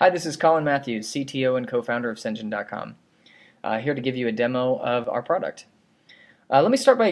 Hi, this is Colin Matthews, CTO and co-founder of Sendgine.com. Here to give you a demo of our product. Let me start by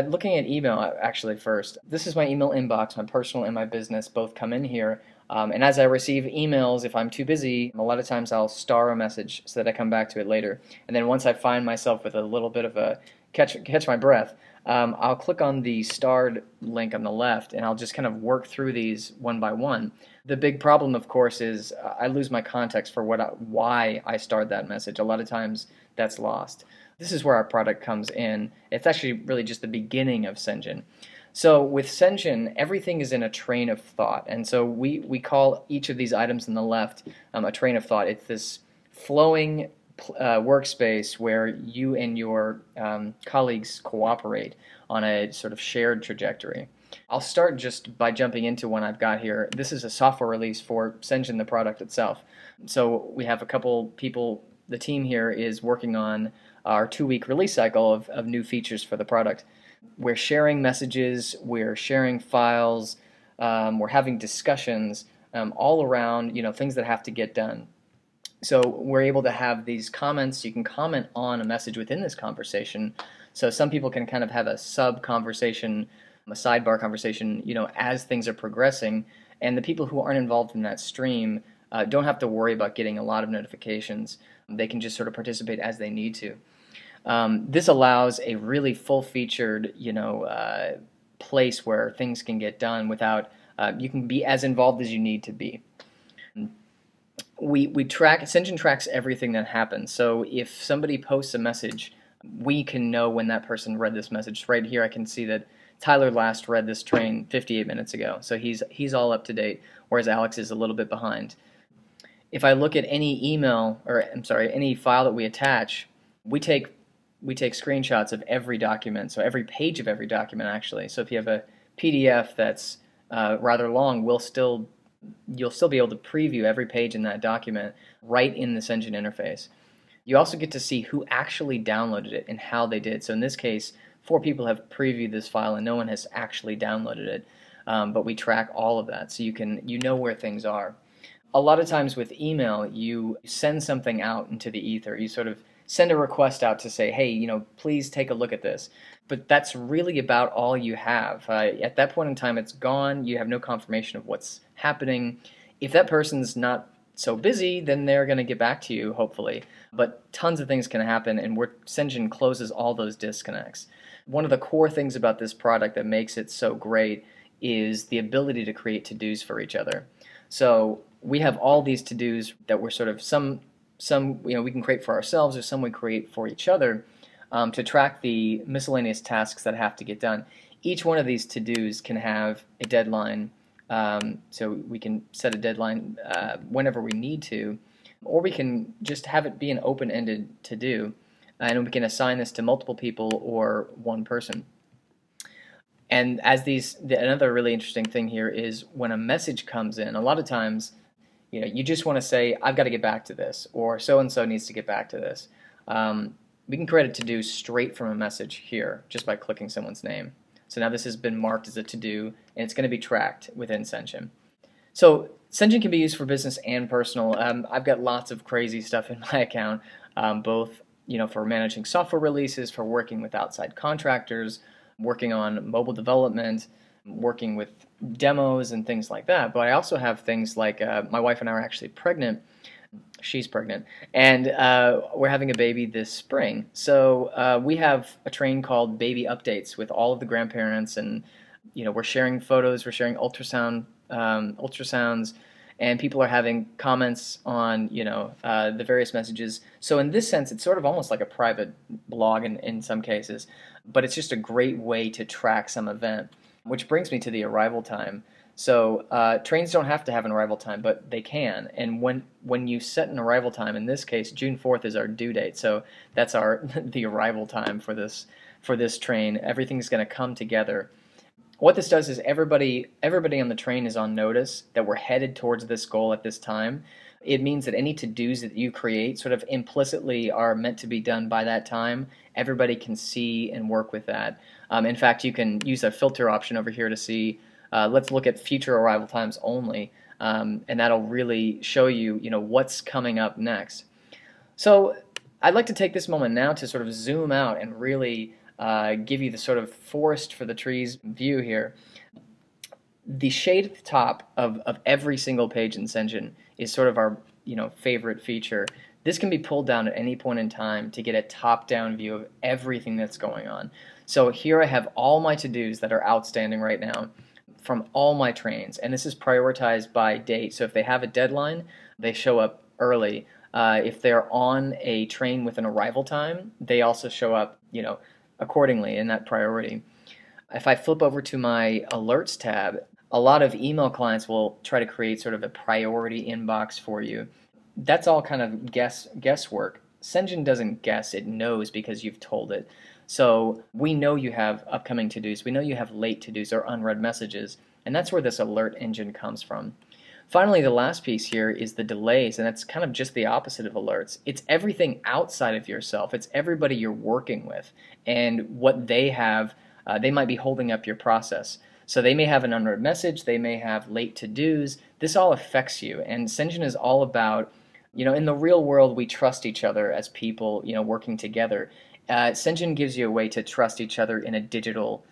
looking at email actually first. This is my email inbox. My personal and my business both come in here. And as I receive emails, if I'm too busy, a lot of times I'll star a message so that I come back to it later. And then once I find myself with a little bit of a catch my breath, I'll click on the starred link on the left and I'll just kind of work through these one by one. The big problem, of course, is I lose my context for why I starred that message. A lot of times that's lost. This is where our product comes in. It's actually really just the beginning of Sendgine. So with Sendgine, everything is in a train of thought, and so we call each of these items on the left a train of thought. It's this flowing workspace where you and your colleagues cooperate on a sort of shared trajectory. I'll start just by jumping into one I've got here. This is a software release for Sendgine, the product itself. So we have a couple people, the team here is working on our 2-week release cycle of new features for the product. We're sharing messages, we're sharing files, we're having discussions all around things that have to get done. So we're able to have these comments. You can comment on a message within this conversation. So some people can kind of have a sub-conversation, a sidebar conversation, as things are progressing. And the people who aren't involved in that stream don't have to worry about getting a lot of notifications. They can just sort of participate as they need to. This allows a really full-featured, place where things can get done without you can be as involved as you need to be. Sendgine tracks everything that happens. So if somebody posts a message, we can know when that person read this message. Right here, I can see that Tyler last read this train 58 minutes ago, so he's all up to date, whereas Alex is a little bit behind. If I look at any email, or I'm sorry, any file that we attach, we take screenshots of every document, so every page of every document actually. So if you have a PDF that's rather long, you'll still be able to preview every page in that document right in the Sendgine interface. You also get to see who actually downloaded it and how they did. So in this case, 4 people have previewed this file and no one has actually downloaded it, but we track all of that, so you know where things are. A lot of times with email, you send something out into the ether. You sort of send a request out to say, hey, please take a look at this. But that's really about all you have. At that point in time, it's gone. You have no confirmation of what's happening. If that person's not so busy, then they're going to get back to you, hopefully. But tons of things can happen, and Sendgine closes all those disconnects. One of the core things about this product that makes it so great is the ability to create to-dos for each other. So we have all these to-dos that we're sort of some we can create for ourselves, or some we create for each other to track the miscellaneous tasks that have to get done. Each one of these to-dos can have a deadline, so we can set a deadline whenever we need to, or we can just have it be an open-ended to-do, and we can assign this to multiple people or one person. And another really interesting thing here is when a message comes in, a lot of times you just want to say, I've got to get back to this, or so-and-so needs to get back to this. We can create a to-do straight from a message here, just by clicking someone's name. So now this has been marked as a to-do, and it's going to be tracked within Sendgine. So Sendgine can be used for business and personal. I've got lots of crazy stuff in my account, both for managing software releases, for working with outside contractors, working on mobile development, working with demos and things like that. But I also have things like my wife and I are actually pregnant. She's pregnant, and we're having a baby this spring. So we have a train called Baby Updates with all of the grandparents, and we're sharing photos, we're sharing ultrasounds, and people are having comments on the various messages. So in this sense, it's sort of almost like a private blog in some cases, but it's just a great way to track some event. Which brings me to the arrival time. So trains don't have to have an arrival time, but they can. And when you set an arrival time, in this case, June 4th is our due date. So that's the arrival time for this train. Everything's going to come together. What this does is everybody on the train is on notice that we're headed towards this goal at this time. It means that any to-dos that you create sort of implicitly are meant to be done by that time. Everybody can see and work with that. In fact, you can use a filter option over here to see, let's look at future arrival times only. and that'll really show you, what's coming up next. So I'd like to take this moment now to sort of zoom out and really give you the sort of forest for the trees view here. The shade at the top of every single page in Sendgine is sort of our favorite feature. This can be pulled down at any point in time to get a top-down view of everything that's going on. So here I have all my to-dos that are outstanding right now from all my trains, and this is prioritized by date. So if they have a deadline, they show up early. If they're on a train with an arrival time, they also show up, accordingly in that priority. If I flip over to my alerts tab, a lot of email clients will try to create sort of a priority inbox for you. That's all kind of guesswork. Sendgine doesn't guess, it knows because you've told it. So we know you have upcoming to-dos, we know you have late to-dos or unread messages, and that's where this alert engine comes from. Finally, the last piece here is the delays, and that's kind of just the opposite of alerts. It's everything outside of yourself. It's everybody you're working with and what they have. They might be holding up your process. So they may have an unread message, they may have late to-dos. This all affects you, and Sendgine is all about, in the real world we trust each other as people, working together. Sendgine gives you a way to trust each other in a digital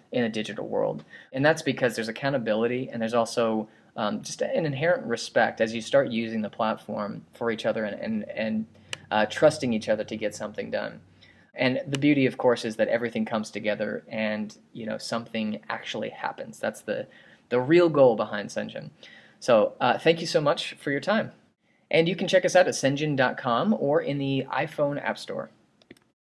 world, and that's because there's accountability and there's also just an inherent respect as you start using the platform for each other and trusting each other to get something done. And the beauty, of course, is that everything comes together and something actually happens. That's the real goal behind Sendgine. So thank you so much for your time. And you can check us out at sendgine.com or in the iPhone App Store.